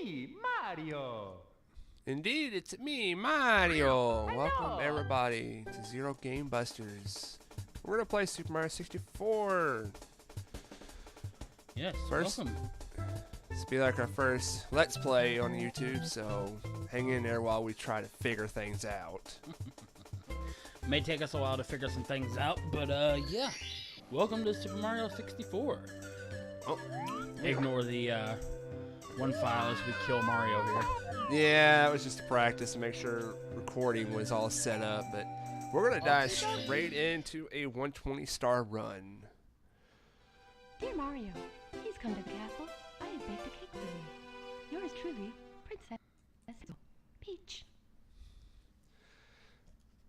me, Mario. Indeed, it's me, Mario. Welcome everybody to Zero Game Busters. We're gonna play Super Mario 64. Yes, First, welcome. this will be like our first Let's Play on YouTube, so hang in there while we try to figure things out. May take us a while to figure some things out, but yeah. Welcome to Super Mario 64. Oh, Ignore the one file as we kill Mario here. yeah, it was just a practice to make sure recording was all set up, but we're gonna dive straight into a 120 star run. Dear Mario, please come to the castle. I have baked a cake for you. Yours truly, Princess Peach.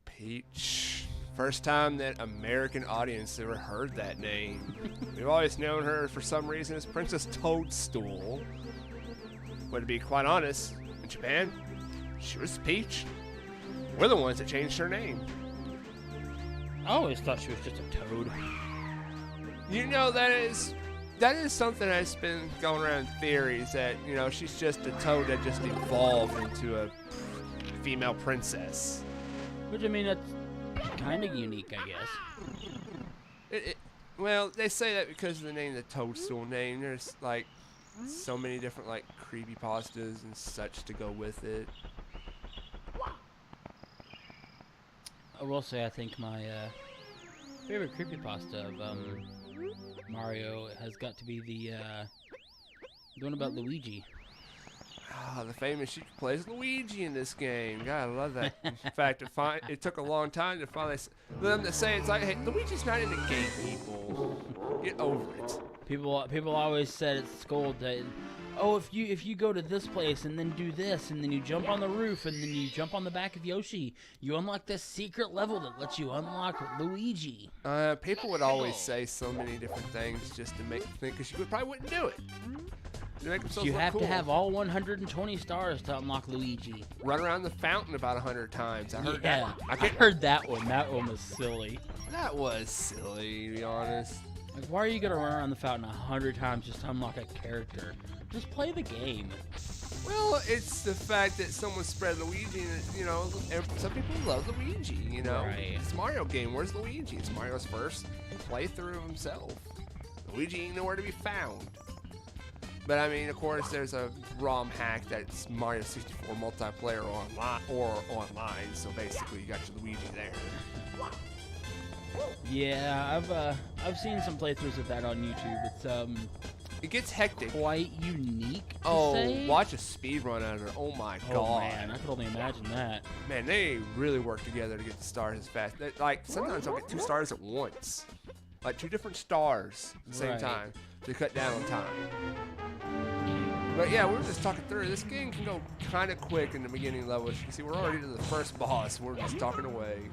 Peach. First time that American audience ever heard that name. We've always known her for some reason as Princess Toadstool. But to be quite honest, in Japan, she was Peach. We're the ones that changed her name. I always thought she was just a toad. You know, that is something that's been going around theories that, you know, she's just a toad that just evolved into a female princess. Which, I mean, that's kind of unique, I guess. Well, they say that because of the name, the Toadstool name. There's, like, so many different, like, creepypastas and such to go with it. I will say, I think my favorite creepypasta of Mario has got to be the one about Luigi. Ah, the famous she plays Luigi in this game. God, I love that. In fact, it took a long time to finally them to say it's like, hey, Luigi's not in the game, people. Get over it. People always said at school that, oh, if you go to this place and then do this and then you jump on the roof and then you jump on the back of Yoshi, you unlock this secret level that lets you unlock Luigi. People would always say so many different things just to make you think, because you probably wouldn't do it. You have to have all 120 stars to unlock Luigi. Run around the fountain about 100 times. I heard Yeah, that. I heard that one. That one was silly. That was silly, to be honest. Like, why are you gonna run around the fountain 100 times just to unlock a character? Just play the game. Well, it's the fact that someone spread Luigi, and you know, some people love Luigi. You know, Right. It's a Mario game. Where's Luigi? It's Mario's first playthrough of himself. Luigi ain't nowhere to be found. But I mean, of course, there's a ROM hack that's Mario 64 multiplayer online. So basically, you got your Luigi there. Yeah, I've seen some playthroughs of that on YouTube. It's It gets hectic. quite unique. To Oh, say. watch a speed run out of it. Oh my Oh god. man, I could only imagine that. Man, they really work together to get the stars as fast. Like, sometimes I'll get 2 stars at once. Like, 2 different stars at the same Right. time to cut down on time. But yeah, we were just talking through. This game can go kind of quick in the beginning level. As you can see, we're already to the first boss. We're just talking away.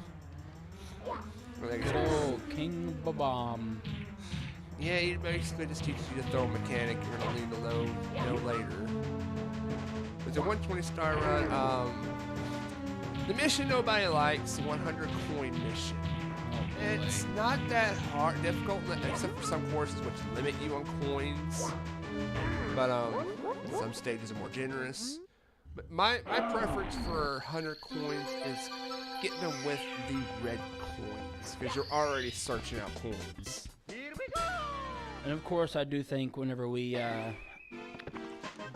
Good old King Babam. Yeah, he basically just teaches you to throw a mechanic you're going to need to know later. It's a 120 star run. The mission nobody likes, the 100 coin mission. It's not that hard, difficult, except for some courses which limit you on coins. But some stages are more generous. But my preference for 100 coins is getting them with the red coins, because you're already searching out coins. Here we go. And of course, I do think whenever we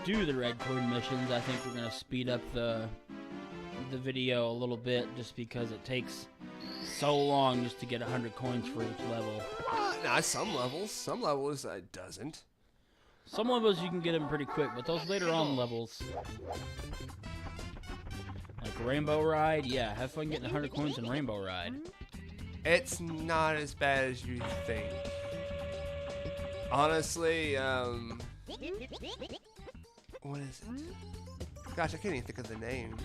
do the red coin missions, I think we're gonna speed up the video a little bit, just because it takes so long just to get 100 coins for each level. Nah, some levels it doesn't. Some levels you can get them pretty quick, but those later on levels, like Rainbow Ride, yeah, have fun getting 100 coins in Rainbow Ride. It's not as bad as you think. Honestly, what is it? Gosh, I can't even think of the name.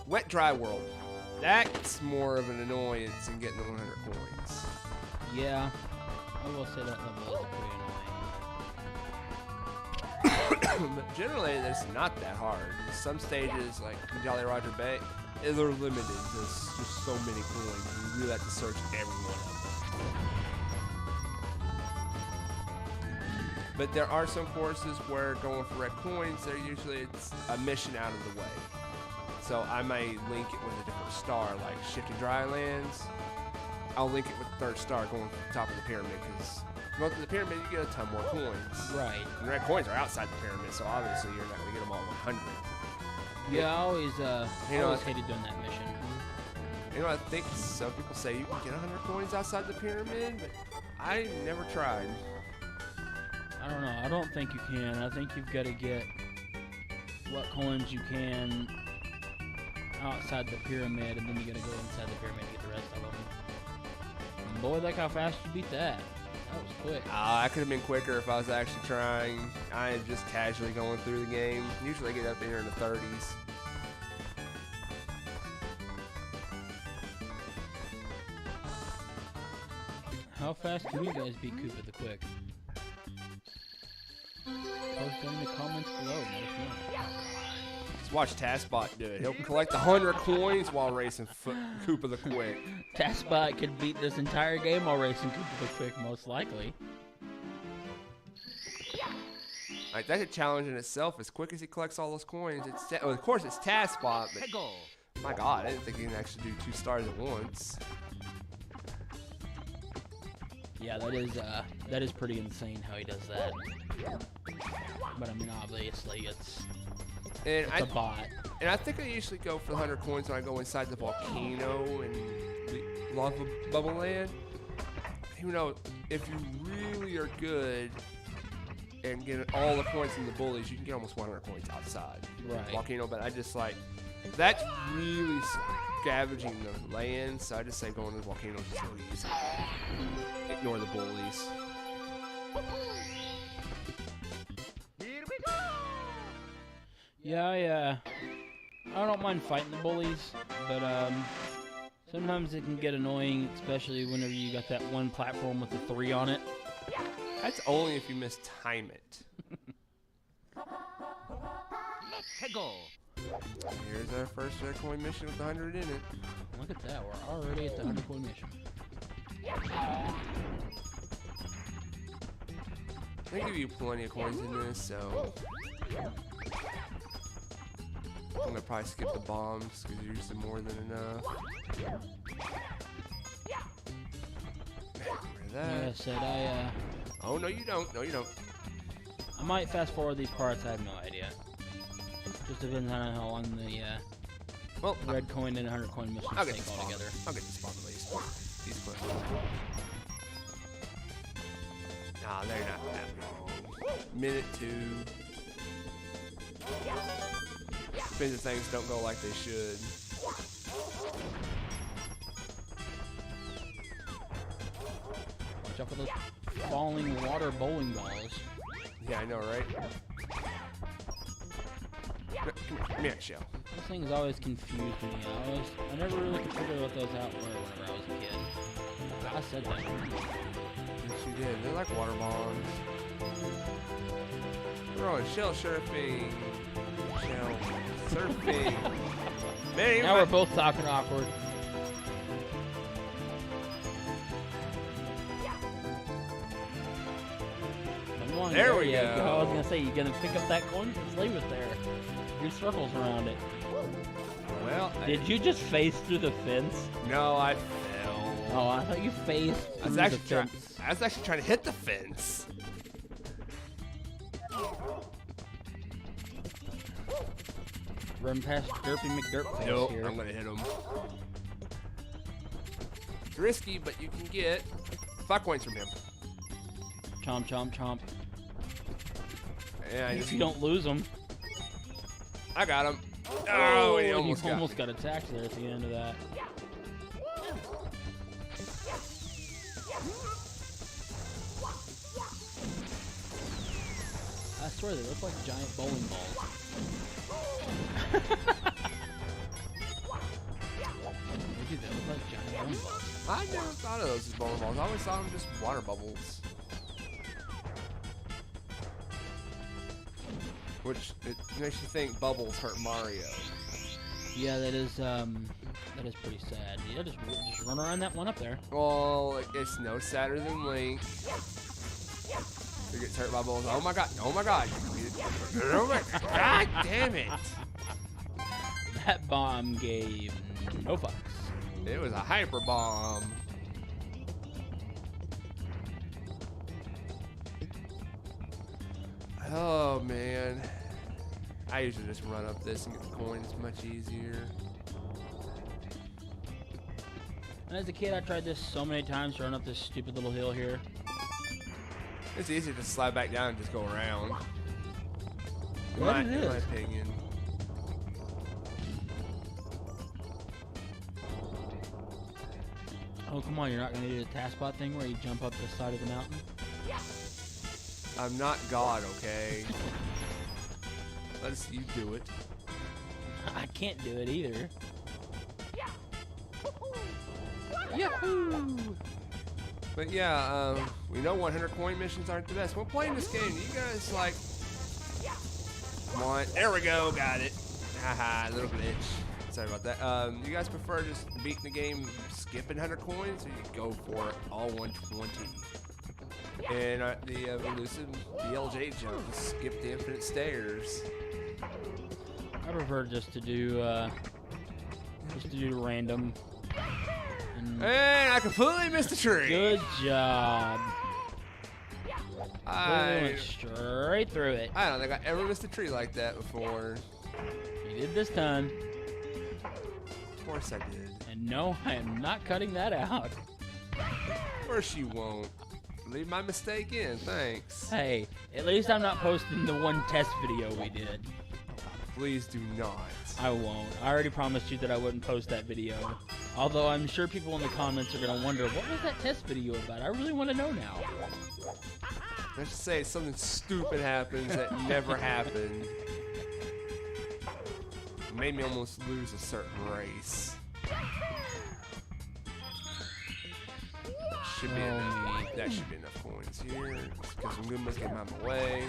Wet Dry World. That's more of an annoyance than getting the 100 coins. Yeah, I will say that level is pretty annoying. But generally, it's not that hard. Some stages, like Jolly Roger Bay, they're limited. There's just so many coins. You really have to search every one of them. But there are some courses where going for red coins, it's a mission out of the way. So I may link it with a different star, like Shifty Drylands. I'll link it with the third star going to the top of the pyramid, because going to the pyramid, you get a ton more coins. Right. And the red coins are outside the pyramid, so obviously you're not going to get them all 100. Yeah, I always know, hated doing that mission. You know, I think some people say you can get 100 coins outside the pyramid, but I never tried. I don't know. I don't think you can. I think you've got to get what coins you can outside the pyramid, and then you got to go inside the pyramid to get the rest of them. And boy, look how fast you beat that. That was quick. I could have been quicker if I was actually trying. I am just casually going through the game. Usually I get up there in the 30s. How fast can you guys beat Koopa the Quick? Post in the comments below. Let us know. Just watch TaskBot do it. He'll collect 100 coins while racing Koopa the Quick. TaskBot could beat this entire game while racing Koopa the Quick, most likely. Like, that's a challenge in itself. As quick as he collects all those coins, well, of course it's TaskBot, but Peggle. my God, I didn't think he can actually do 2 stars at once. Yeah, that is pretty insane how he does that. But I mean, obviously it's a bot. And I think I usually go for the 100 coins when I go inside the volcano and the lava bubble land. You know, if you really are good and get all the points in the bullies, you can get almost 100 points outside Right. volcano. But I just like, that's really scavenging the land, so I just say going to the volcano is just really easy. Ignore the bullies. Here we go. Yeah, I don't mind fighting the bullies, but sometimes it can get annoying, especially whenever you got that one platform with the 3 on it. That's only if you mistime it. Peggle. Here's our first red coin mission with 100 in it. Look at that, we're already at the 100 coin mission. They give you plenty of coins in this, so I'm gonna probably skip the bombs because you're using more than enough. Like That. I said, Oh no, you don't. No, you don't. I might fast forward these parts, I have no idea. Just depends on how long the Well, red coin and 100 coin missions I'll get the take spawn. altogether. I'll get the spawn at least. These quick. Nah, they're not that long. Minute 2. Depends if things don't go like they should. Watch out for those falling water bowling balls. Yeah, I know, right? Come here, Shell. Those things always confused me. I never really could figure what those out were whenever I was a kid. I said that. Yes, you did. They're like water bombs. We're on shell surfing. Shell surfing. Man, Now we're both talking awkward. Come on, There we you go. I was gonna say, you gonna pick up that coin? Just leave it there. Do circles around it. Well, Did you just face through the fence? no, I fell. Oh, I thought you faced I through was the actually trying. fence. I was actually trying to hit the fence. Run past Derpy McDirtface Nope, here. I'm gonna hit him. It's risky, but you can get 5 coins from him. Chomp, chomp, chomp. Yeah, I If just you don't lose them. I got him. Oh, he and almost you got almost me. got attacked there at the end of that. I swear they look like giant bowling balls. They do, they look like giant bowling balls. I never thought of those as bowling balls. I always saw them just water bubbles. Which it makes you think bubbles hurt Mario. Yeah, that is pretty sad. Yeah, just run around that one up there. Well, it's no sadder than Link. gets hurt by bullets. Oh my god. Oh my god. Oh my god damn it. That bomb gave no fucks. It was a hyper bomb. Oh man. I usually just run up this and get the coins much easier. And as a kid, I tried this so many times to run up this stupid little hill here. It's easy to slide back down and just go around. In What my, it in my is. opinion. Oh, come on, you're not going to do the task spot thing where you jump up the side of the mountain? I'm not God, okay? Let's you do it. I can't do it either. Yahoo! But yeah, we know 100 coin missions aren't the best. When playing this game, you guys like... Come on, there we go, got it. Haha, little glitch. Sorry about that. You guys prefer just beating the game skipping 100 coins, or you go for it all 120? And the elusive BLJ jump, just skip the infinite stairs. I prefer just to do random. And I completely missed the tree. Good job. We I went straight through it. don't think I ever missed a tree like that before. You did this time. Of course I did. And no, I am not cutting that out. Of course you won't. Leave my mistake in, thanks. Hey, at least I'm not posting the one test video we did. Please do not. I won't. I already promised you that I wouldn't post that video. Although I'm sure people in the comments are going to wonder, what was that test video about? I really want to know now. Let's just say something stupid happens that never happened. Made me almost lose a certain race. Should be enough. That should be enough coins here. Because some Goombas get out of my way.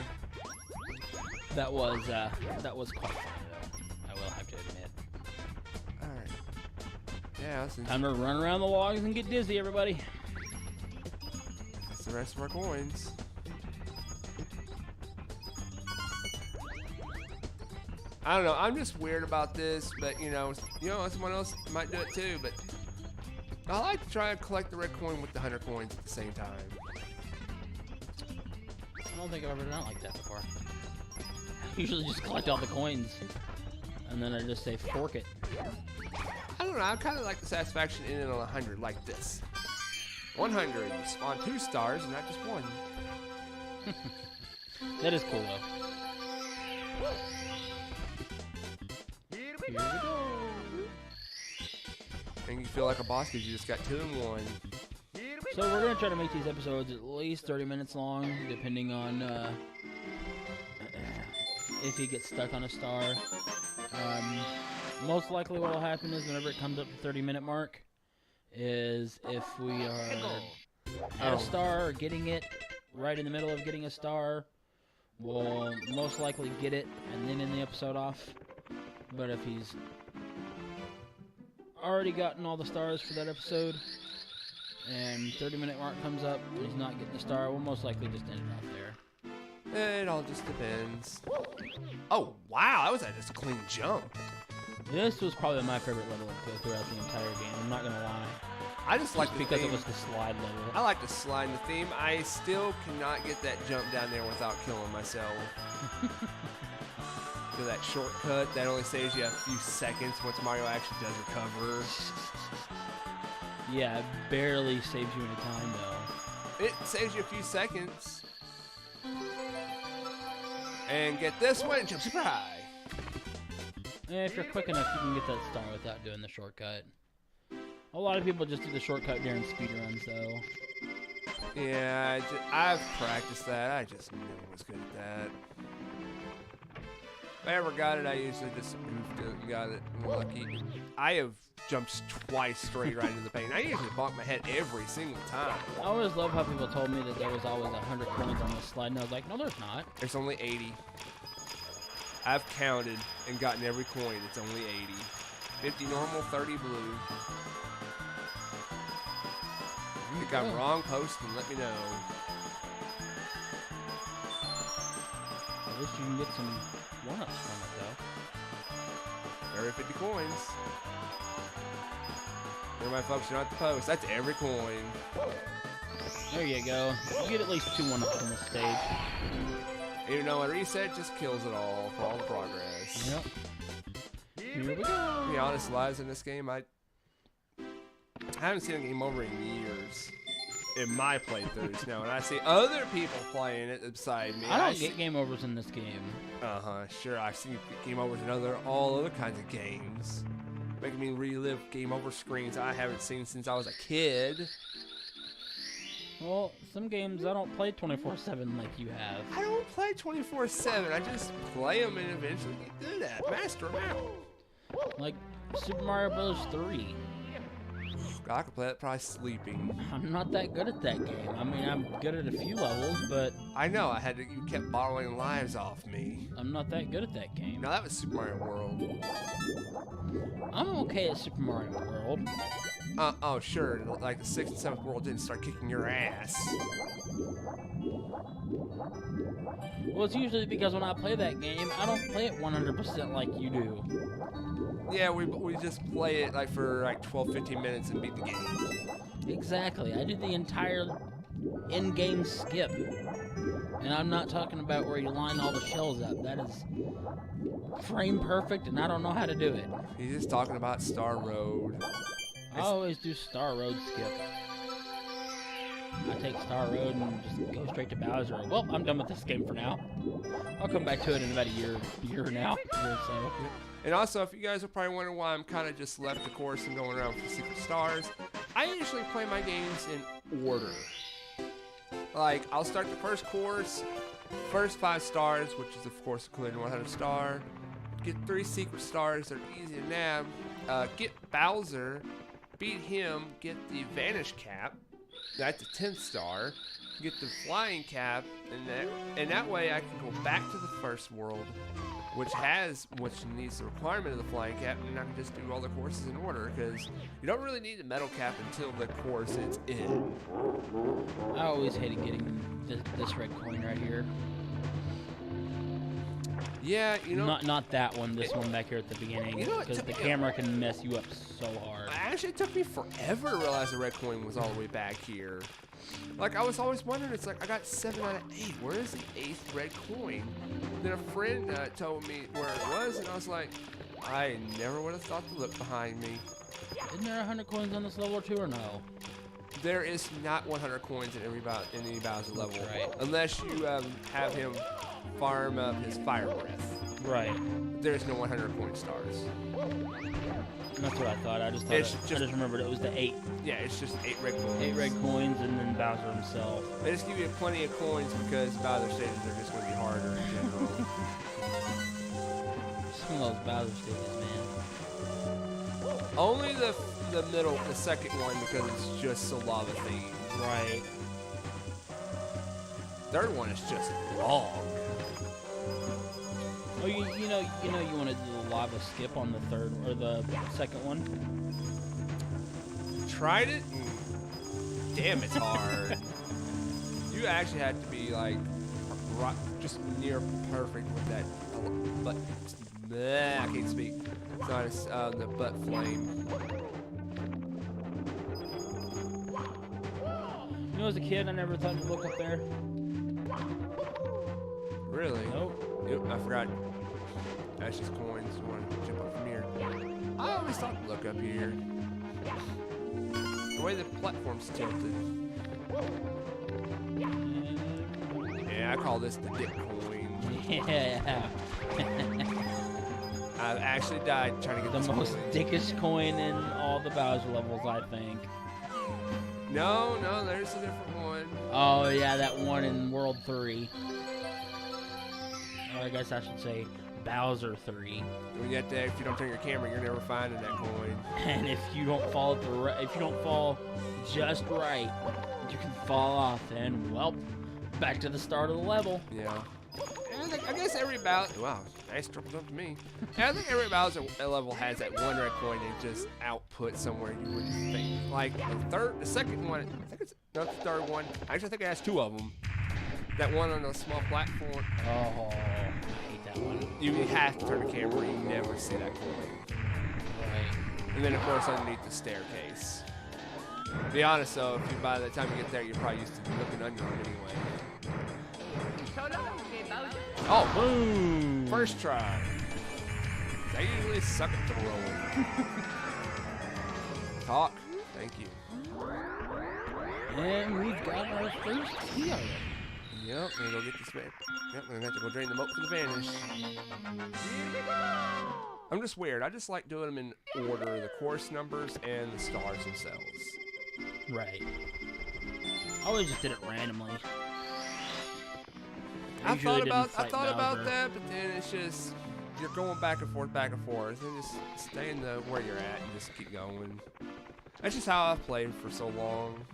That was quite funny though. I will have to admit. Alright. Yeah, that's Time to run around the logs and get dizzy, everybody. the rest of our coins. I don't know. I'm just weird about this, but you know, someone else might do it too. But I like to try and collect the red coin with the 100 coins at the same time. I don't think I've ever done it like that before. I usually just collect all the coins, and then I just say fork it. I don't know. I kind of like the satisfaction in it on 100, like this. 100, you spawn 2 stars and not just 1. That is cool though. Here we Here go. we go. And you feel like a boss because you just got 2 and 1. Here we So we're gonna try to make these episodes at least 30 minutes long, depending on if he gets stuck on a star. Most likely what will happen is whenever it comes up to the 30-minute mark, is if we are at a star or getting it right in the middle of getting a star, we'll most likely get it and then end the episode off. But if he's already gotten all the stars for that episode and 30-minute mark comes up and he's not getting the star, we'll most likely just end it off there. It all just depends. Oh, wow. That was just a clean jump. This was probably my favorite level to go throughout the entire game, I'm not gonna lie. I just like the Because it theme. was the slide level. I like the slide in the theme. I still cannot get that jump down there without killing myself. So that shortcut, that only saves you a few seconds once Mario actually does recover. Yeah, it barely saves you any time though. It saves you a few seconds. And get this one, jump super high. Yeah, if you're quick enough, you can get that star without doing the shortcut. A lot of people just do the shortcut during speedruns, though. Yeah, I've practiced that. I just knew I was good at that. If I ever got it, I usually just goofed it and got it lucky. I have jumped twice straight right into the paint. I usually bonk my head every single time. I always love how people told me that there was always 100 coins on this slide, and I was like, no, there's not. There's only 80. I've counted and gotten every coin. It's only 80. 50 normal, 30 blue. If I'm wrong, post and let me know. At least you can get some one-ups from it, though. Every 50 coins. Everybody focusing on the post. That's every coin. There you go. You get at least 2 one-ups on this stage. Even though a reset just kills it all for all the progress. Yep. Here Here we To go. be honest, lives in this game, I haven't seen a game over in years in my playthroughs. Now, when I see other people playing it beside me, I don't see, get game overs in this game. sure, I've seen game overs in all other kinds of games, making me relive game over screens I haven't seen since I was a kid. Well, some games I don't play 24/7 like you have. I don't play 24/7. I just play them and eventually get good at it, master them out. Like Super Mario Bros. 3. I could play that probably sleeping. I'm not that good at that game. I mean, I'm good at a few levels, but I know. You kept borrowing lives off me. I'm not that good at that game. No, that was Super Mario World. I'm okay at Super Mario World. Oh, sure. Like the 6th and 7th world didn't start kicking your ass. Well, it's usually because when I play that game, I don't play it 100% like you do. Yeah, we just play it like for like 12-15 minutes and beat the game. Exactly. I do the entire in-game skip. And I'm not talking about where you line all the shells up. That is frame perfect, and I don't know how to do it. He's just talking about Star Road. I always do Star Road skip. I take Star Road and just go straight to Bowser. Well, I'm done with this game for now. I'll come back to it in about a year now. Year or so. And also, if you guys are probably wondering why I'm kind of just left the course and going around for secret stars, I usually play my games in order. Like, I'll start the first course, first 5 stars, which is of course including 100 star. Get 3 secret stars, they're easy to nab. Get Bowser, beat him, get the Vanish Cap, that's a 10th star. Get the Flying Cap, and that way I can go back to the first world, which needs the requirement of the Flying Cap, and I can just do all the courses in order, because you don't really need the Metal Cap until the course is in. I always hated getting this red coin right here. Yeah, you know. Not that one. This one back here at the beginning, You know what, because the camera can mess you up so hard. Actually, it took me forever to realize the red coin was all the way back here. Like, I was always wondering, it's like, I got 7 out of 8. Where is the 8th red coin? Then a friend told me where it was, and I was like, I never would have thought to look behind me. Isn't there 100 coins on this level too, or no? There is not 100 coins in any Bowser level. right. Unless you have him farm up his fire breath. Right. There's no 100 coin stars. That's what I thought. I just thought It's I just- just remembered it was the 8 Yeah, it's just 8 red coins. red coins, and then Bowser himself. They just give you plenty of coins because Bowser stages are just going to be harder in general. Some of those Bowser stages, man. Only the middle, the second one, because it's just so lava themed. Right. Third one is just long. Oh, you know you want to do the lava skip on the third or the second one. Tried it. And damn, it's hard. You actually had to be like just near perfect with that. But I can't speak. It's not the butt flame. You know, as a kid, I never thought to look up there. Really? Nope. Yep, I forgot. That's just coins. You want to jump up from here? I always thought to look up here. The way the platform's tilted. Yeah, I call this the dick coin. Yeah. I've actually died trying to get The this most coin. dickish coin in all the Bowser levels, I think. No, there's a different one. Oh, yeah, that one in World 3. Or I guess I should say Bowser 3. When you have to, if you don't turn your camera, you're never finding that coin. And if you don't fall if you don't fall just right, you can fall off, and well, back to the start of the level. Yeah. And I guess every Bowser. Wow, nice triple jump to me. And I think every Bowser level has that one red coin that just output somewhere you wouldn't think. Like the second one, I think it's not the third one. Actually, I think it has 2 of them. That one on a small platform. Oh, I hate that one. You have to turn the camera. You never see that coin. Right. And then of course underneath the staircase. To be honest though, if you by the time you get there, you're probably used to looking under them anyway. So long, okay, Bowser. Oh, Boom. first try. I usually suck at the roll. Talk. Thank you. And we've got our first key already. Yep, I'm gonna go get this man. Yep, I'm gonna have to go drain the moat for the vanish. I'm just weird. I just like doing them in order, the course numbers and the stars themselves. Right. I always just did it randomly. I usually thought didn't about fight that, Bowser. but then it's just you're going back and forth, and just stay in the where you're at and just keep going. That's just how I've played for so long.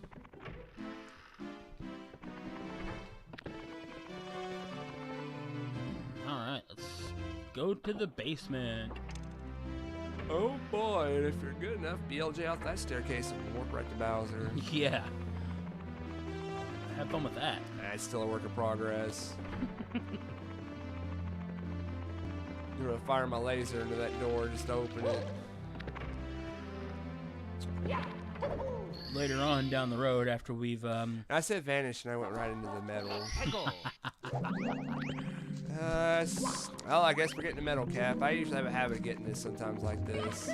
Alright, let's go to the basement. Oh boy, and if you're good enough, BLJ out that staircase and warp right to Bowser. Yeah. Have fun with that. That's still a work in progress. I'm gonna fire my laser into that door just to open it. Later on down the road, after we've I said vanish and I went right into the metal. Let's go. Well, I guess we're getting a metal cap. I usually have a habit of getting this sometimes like this.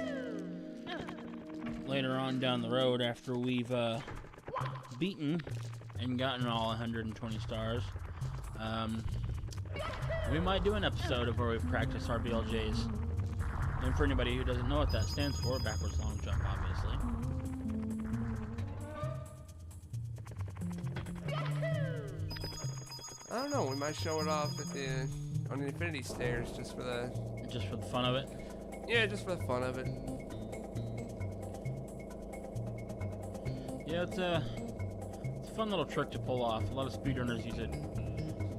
later on down the road, after we've beaten and gotten all 120 stars, we might do an episode of where we practice our BLJs. And for anybody who doesn't know what that stands for, backwards long jump, obviously. I don't know. We might show it off at the on the Infinity Stairs just for the fun of it. yeah, just for the fun of it. Yeah, it's a fun little trick to pull off. A lot of speedrunners use it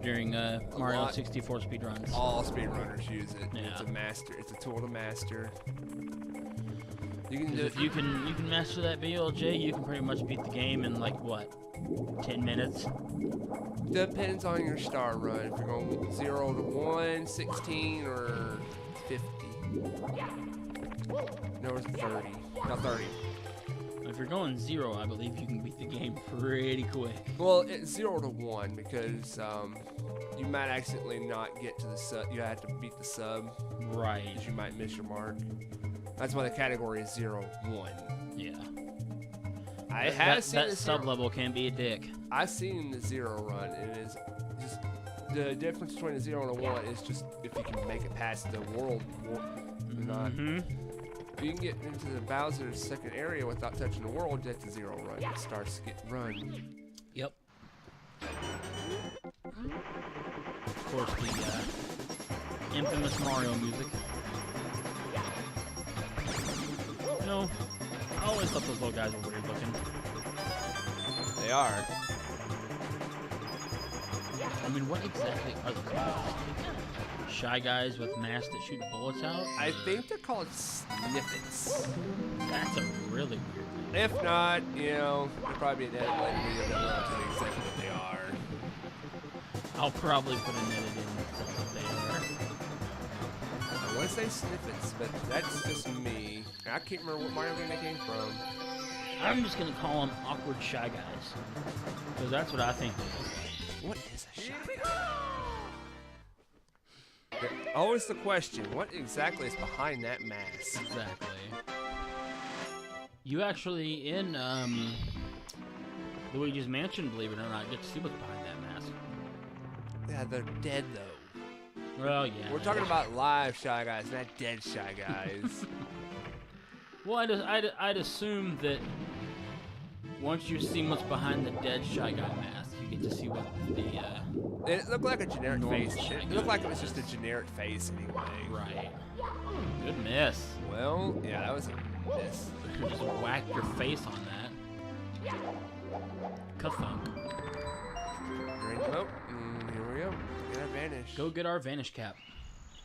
during Mario lot. 64 speedruns. All speedrunners use it. Yeah. It's a master. It's a tool to master. You can do If you can master that BLJ, you can pretty much beat the game in like what, 10 minutes? Depends on your star run. If you're going 0 to 1, 16, or 50. No, it's 30. Not 30. If you're going 0, I believe you can beat the game pretty quick. Well, it's 0 to 1 because you might accidentally not get to the sub. You have to beat the sub Right. because you might miss your mark. That's why the category is 0, 1. Yeah. I have seen that the sub zero- level can be a dick. I've seen the 0 run, and it is just the difference between a 0 and a 1 is just if you can make it past the world or not. Mm-hmm. If you can get into the Bowser's second area without touching the world, that's a 0 run. It starts to get run. Yep. Of course, the infamous Mario music. You know, I always thought those little guys were weird looking. They are. I mean, what exactly are they called? Shy guys with masks that shoot bullets out? I think they're called snippets. That's a really weird name. If not, you know, there'll probably be an edit later video that will tell you exactly what they are. I'll probably put an edit in that says what they are. I want to say snippets, but that's just me. I can't remember what Mario game they came from. I'm just gonna call them awkward shy guys, because that's what I think they is. What is a shy guy? Always the question, what exactly is behind that mask? Exactly. You actually, in Luigi's Mansion, believe it or not, get to see what's behind that mask. Yeah, they're dead though. Well, yeah. We're talking about live Shy Guys, not dead Shy Guys. Well, I'd assume that once you see what's behind the dead Shy Guy mask, you get to see what the, It looked like a generic Normal face. Shy It Guy looked like it was just a generic face anyway. right. Good miss. Well, yeah, that was a miss. Just whack your face on that. Ka-thunk. Drain the moat, and here we go. Get our vanish. Go get our Vanish Cap.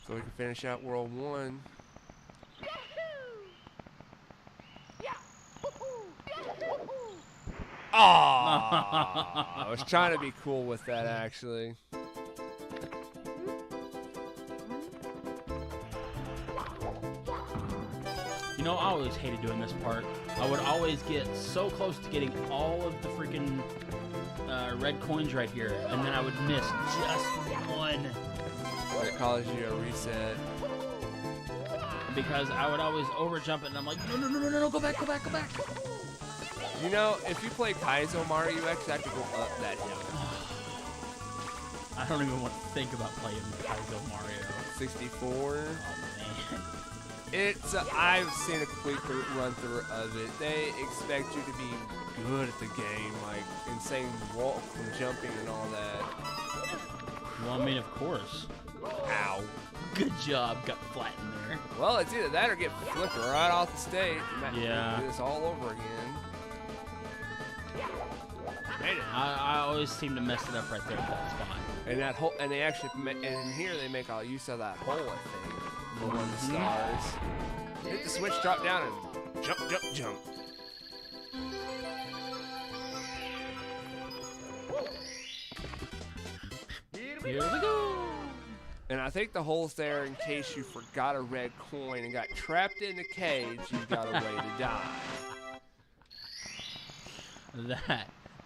So we can finish out World 1. Oh, I was trying to be cool with that, actually. You know, I always hated doing this part. I would always get so close to getting all of the freaking red coins right here, and then I would miss just one. It causes you a reset. Because I would always overjump it, and I'm like, no, go back. You know, if you play Kaizo Mario, you actually have to go up that hill. I don't even want to think about playing Kaizo Mario. 64. Oh, man. It's I've seen a quick run through of it. They expect you to be good at the game, like insane walk and jumping and all that. Well, I mean, of course. Ow. Good job, got flat in there. Well, it's either that or get flipped right off the stage. You might Yeah. do this all over again. Made it. I always seem to mess it up right there, but that's fine. And that hole, and they actually, and here they make all use of that hole, I think, for one of the stars. Hit the switch, drop down, and jump. Here we go. And I think the hole's there in case you forgot a red coin and got trapped in the cage. You've got a way to die.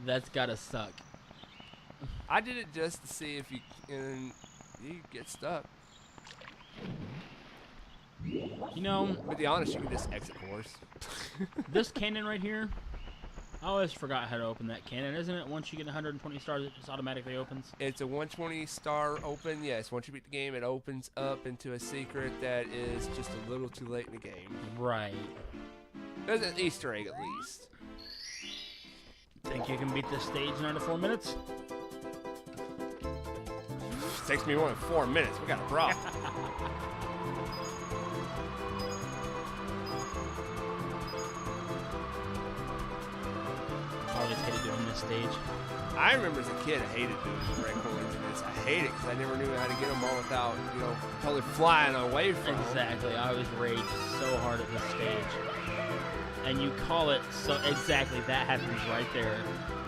That's gotta suck. I did it just to see if you get stuck. You know, But to be honest, you can just exit course. this cannon right here, I always forgot how to open that cannon. Isn't it once you get 120 stars, it just automatically opens? It's a 120 star open. Yes, once you beat the game, it opens up into a secret that is just a little too late in the game. Right. There's an Easter egg at least. Think you can beat this stage in under 4 minutes? Takes me more than 4 minutes. We got a problem. I always hated doing this stage. I remember as a kid, I hated doing the red coins in this. I hate it because I never knew how to get them all without, totally flying away from them. Exactly. I always raged so hard at this stage. And you call it so exactly that happens right there.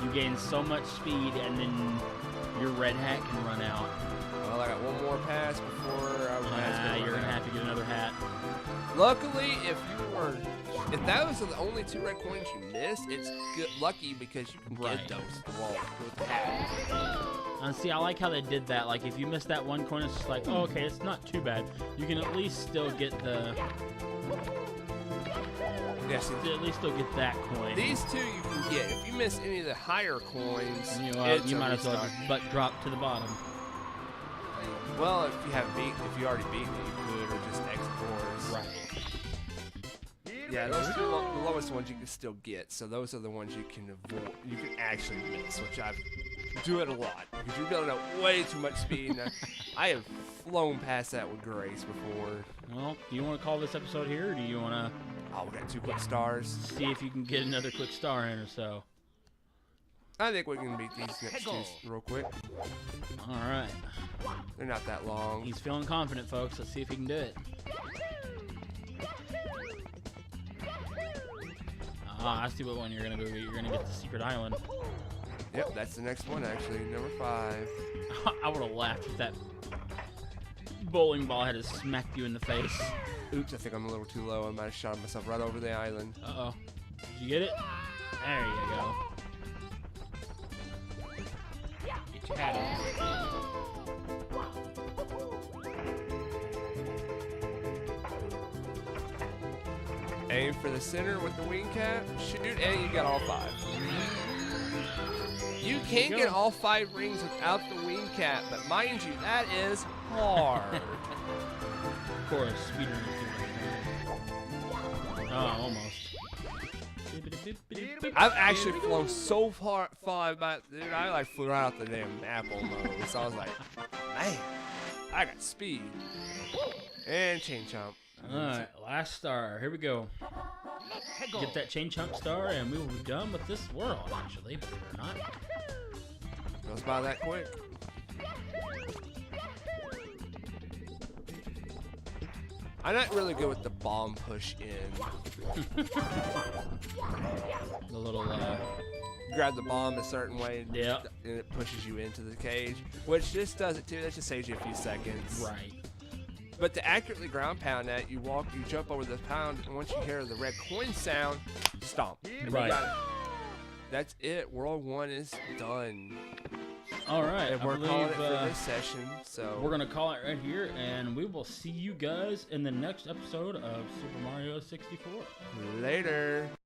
You gain so much speed, and then your red hat can run out. Well, I got one more pass before I was You're gonna have to get another hat. Luckily, if that was the only 2 red coins you missed, it's good, lucky because you can Right. get those with the hat. And see, I like how they did that. Like, if you miss that one coin, it's just like, oh, okay, it's not too bad. You can at least still get the. Yes, At least still get that coin. these 2 you can get. If you miss any of the higher coins, You it's a might as well restart. just butt drop to the bottom. Well, if you already beat me, you could, or just exit course. Right. Yeah, those are the lowest ones you can still get. So those are the ones you can avoid. You can actually miss, which I do it a lot because you're building up way too much speed. And I have flown past that with grace before. Well, do you want to call this episode here, or do you want to Oh, we got 2 quick stars. see if you can get another quick star in or so? I think we can beat these next 2 real quick. All right. They're not that long. He's feeling confident, folks. Let's see if he can do it. I see what one you're going to go. You're going to get the secret island. Yep, that's the next one actually. Number 5. I would have laughed if that bowling ball had smacked you in the face. Oops, I think I'm a little too low. I might have shot myself right over the island. Uh-oh. Did you get it? There you go. Get your hat on. Aim for the center with the wing cap. Shoot, and you got all 5. You can go. get all 5 rings without the wing cap, but mind you, that is hard. Of course, speedrunners do that. Oh, almost. I've actually flown so far by, dude, I like flew right out the damn map almost. So I was like, man, I got speed. And chain chomp. Alright, last star. Here we go. Get that chain chomp star, and we will be done with this world, actually, believe it or not. Goes by that quick. I'm not really good with the bomb push in. The little, Grab the bomb a certain way, and, Yeah. and it pushes you into the cage, which this does it too. That just saves you a few seconds. right. But to accurately ground pound that, you jump over the pound, and once you hear the red coin sound, stomp. And you Right. got it. That's it. World 1 is done. All right. And I we're calling it believe, for this session. So we're going to call it right here, and we will see you guys in the next episode of Super Mario 64. later.